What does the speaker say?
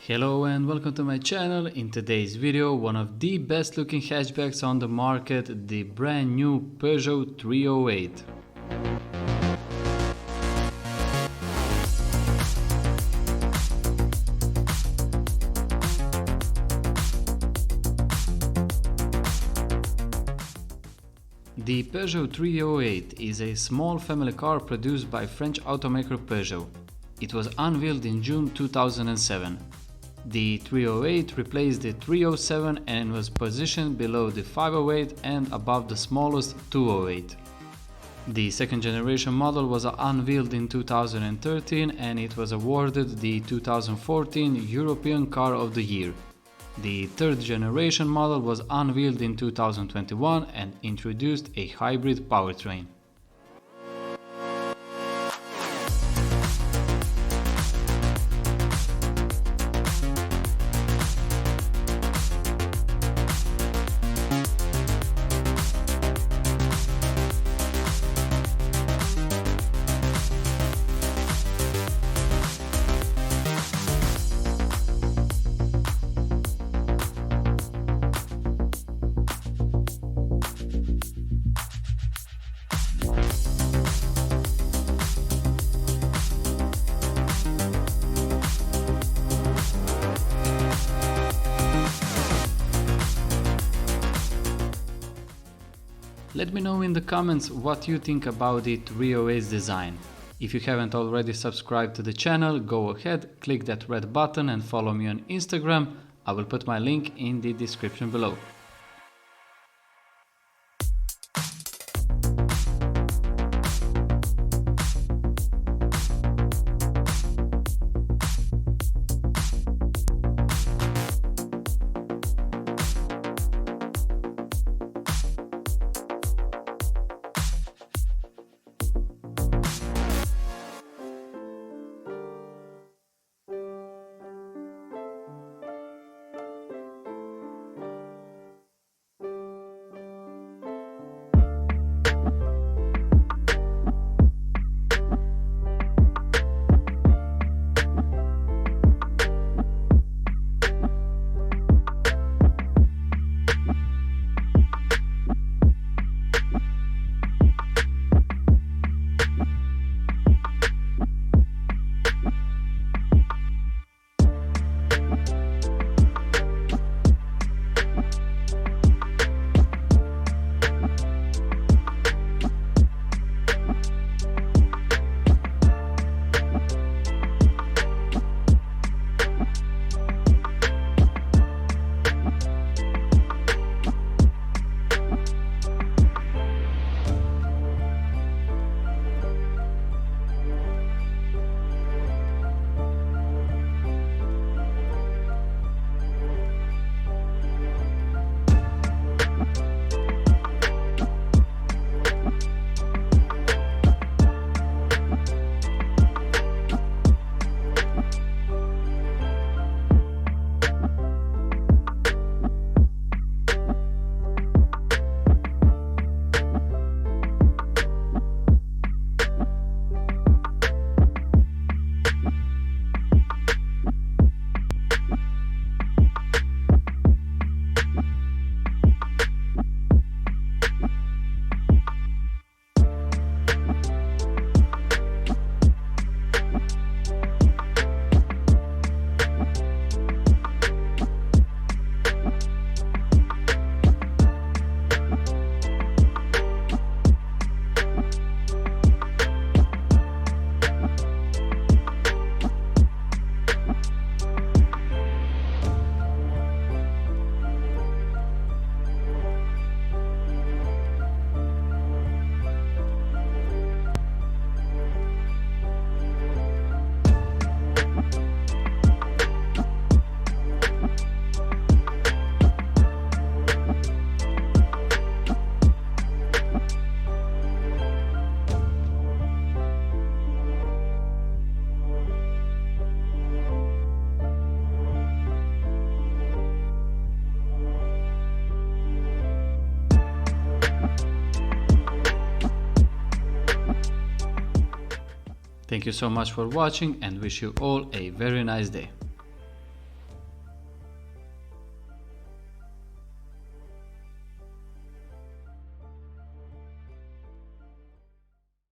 Hello and welcome to my channel. In today's video, one of the best looking hatchbacks on the market, the brand new Peugeot 308. The Peugeot 308 is a small family car produced by French automaker Peugeot. It was unveiled in June 2007. The 308 replaced the 307 and was positioned below the 508 and above the smallest 208. The second generation model was unveiled in 2013 and it was awarded the 2014 European Car of the Year. The third generation model was unveiled in 2021 and introduced a hybrid powertrain. Let me know in the comments what you think about the 308's design. If you haven't already subscribed to the channel, go ahead, click that red button and follow me on Instagram. I will put my link in the description below. Thank you so much for watching and wish you all a very nice day.